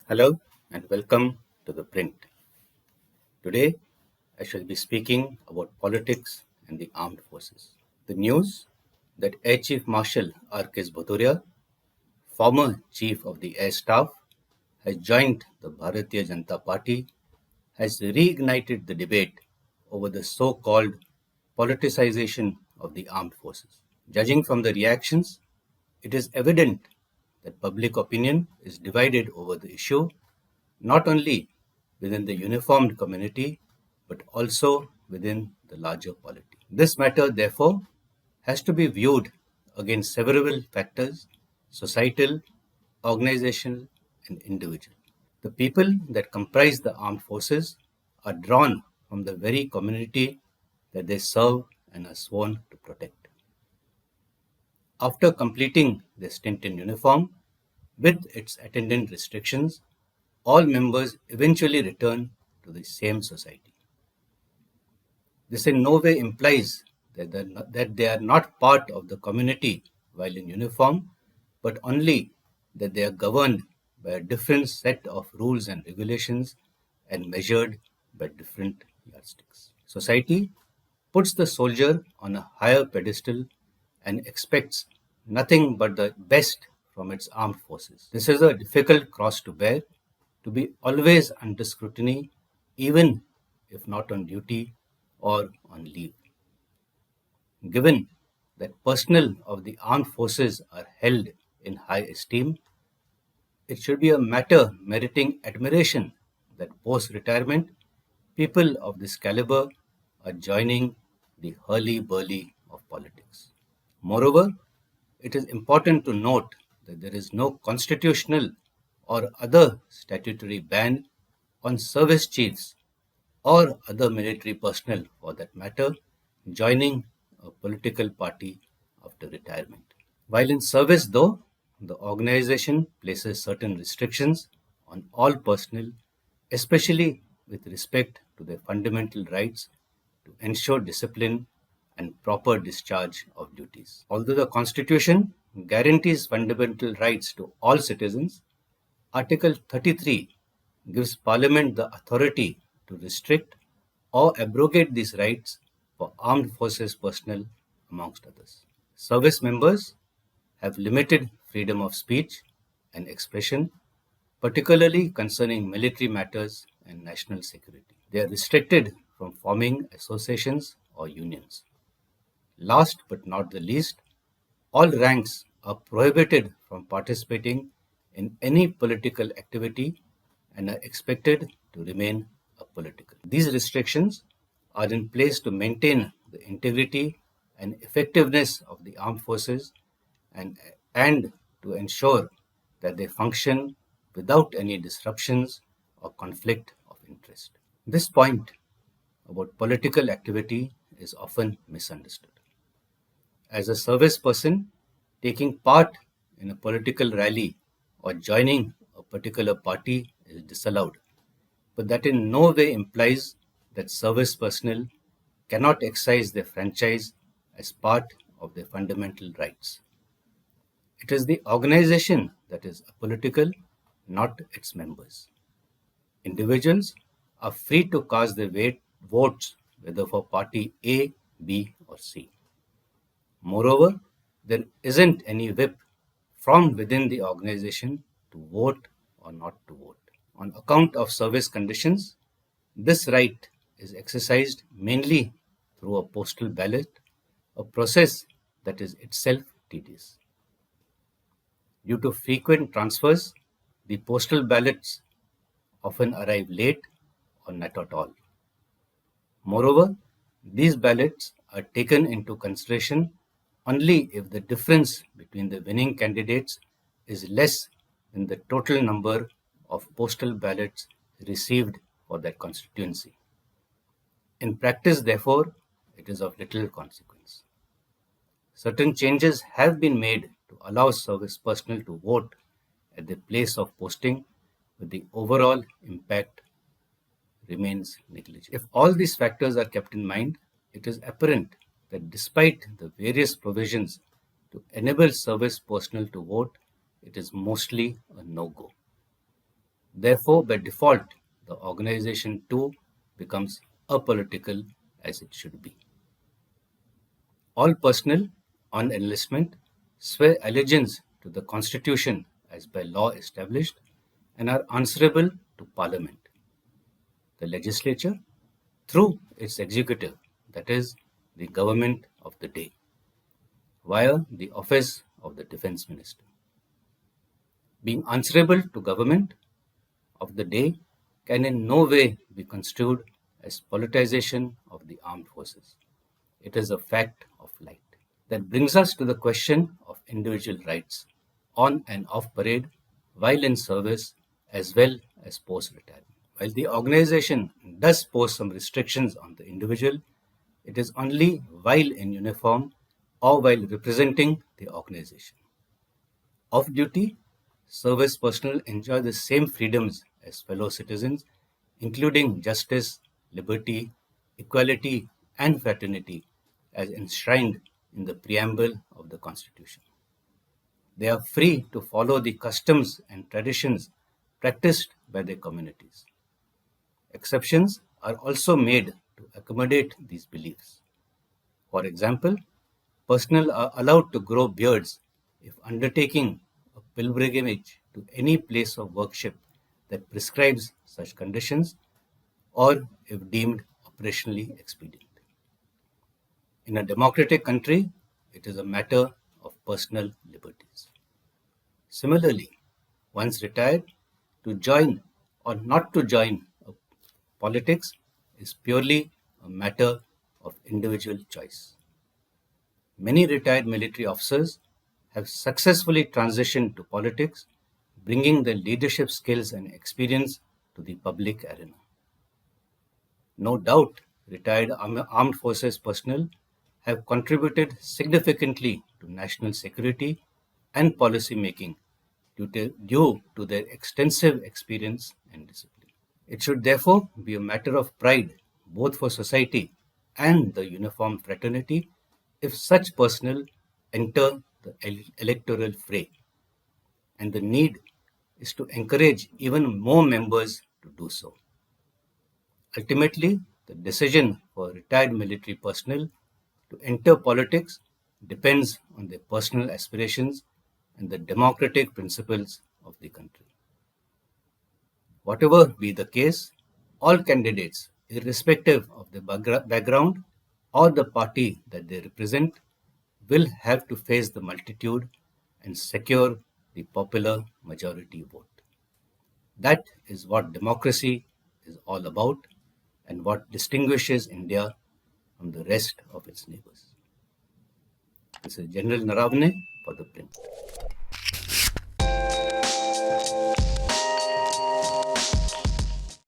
Hello and welcome to The Print. Today, I shall be speaking about politics and the armed forces. The news that Air Chief Marshal RKS Bhadauria, former Chief of the Air Staff, has joined the Bharatiya Janata Party has reignited the debate over the so-called politicization of the armed forces. Judging from the reactions, it is evident that public opinion is divided over the issue, not only within the uniformed community, but also within the larger polity. This matter, therefore, has to be viewed against several factors: societal, organizational, and individual. The people that comprise the armed forces are drawn from the very community that they serve and are sworn to protect. After completing their stint in uniform, with its attendant restrictions, all members eventually return to the same society. This in no way implies that they are not part of the community while in uniform, but only that they are governed by a different set of rules and regulations and measured by different yardsticks. Society puts the soldier on a higher pedestal and expects nothing but the best from its armed forces. This is a difficult cross to bear, to be always under scrutiny, even if not on duty or on leave. Given that personnel of the armed forces are held in high esteem, it should be a matter meriting admiration that post retirement, people of this caliber are joining the hurly-burly of politics. Moreover, it is important to note that there is no constitutional or other statutory ban on service chiefs or other military personnel, for that matter, joining a political party after retirement. While in service, though, the organization places certain restrictions on all personnel, especially with respect to their fundamental rights to ensure discipline and proper discharge of duties. Although the Constitution guarantees fundamental rights to all citizens, Article 33 gives Parliament the authority to restrict or abrogate these rights for armed forces personnel, amongst others. Service members have limited freedom of speech and expression, particularly concerning military matters and national security. They are restricted from forming associations or unions. Last but not the least, all ranks are prohibited from participating in any political activity and are expected to remain apolitical. These restrictions are in place to maintain the integrity and effectiveness of the armed forces and, and to ensure that they function without any disruptions or conflict of interest. This point about political activity is often misunderstood. As a service person, taking part in a political rally or joining a particular party is disallowed, but that in no way implies that service personnel cannot exercise their franchise as part of their fundamental rights. It is the organization that is apolitical, not its members. Individuals are free to cast their votes whether for party A, B, or C. Moreover, there isn't any whip from within the organization to vote or not to vote. On account of service conditions, this right is exercised mainly through a postal ballot, a process that is itself tedious. Due to frequent transfers, the postal ballots often arrive late or not at all. Moreover, these ballots are taken into consideration only if the difference between the winning candidates is less than the total number of postal ballots received for that constituency. In practice, therefore, it is of little consequence. Certain changes have been made to allow service personnel to vote at the place of posting, but the overall impact remains negligible. If all these factors are kept in mind, it is apparent that despite the various provisions to enable service personnel to vote, it is mostly a no-go. Therefore, by default, the organization too becomes apolitical as it should be. All personnel on enlistment swear allegiance to the Constitution as by law established and are answerable to Parliament, the legislature, through its executive, that is, the government of the day, via the office of the defense minister. Being answerable to government of the day can in no way be construed as politicization of the armed forces. It is a fact of life. That brings us to the question of individual rights on and off parade, while in service, as well as post retirement. While the organization does pose some restrictions on the individual, it is only while in uniform or while representing the organization. Off duty, service personnel enjoy the same freedoms as fellow citizens, including justice, liberty, equality, and fraternity, as enshrined in the preamble of the Constitution. They are free to follow the customs and traditions practiced by their communities. Exceptions are also made to accommodate these beliefs. For example, personnel are allowed to grow beards if undertaking a pilgrimage to any place of worship that prescribes such conditions or if deemed operationally expedient. In a democratic country, it is a matter of personal liberties. Similarly, once retired, to join or not to join politics is purely a matter of individual choice. Many retired military officers have successfully transitioned to politics, bringing their leadership skills and experience to the public arena. No doubt, retired armed forces personnel have contributed significantly to national security and policy making due to their extensive experience and discipline. It should therefore be a matter of pride, both for society and the uniformed fraternity, if such personnel enter the electoral fray. And the need is to encourage even more members to do so. Ultimately, the decision for retired military personnel to enter politics depends on their personal aspirations and the democratic principles of the country. Whatever be the case, all candidates, irrespective of their background or the party that they represent, will have to face the multitude and secure the popular majority vote. That is what democracy is all about and what distinguishes India from the rest of its neighbors. This is General Naravane for the print.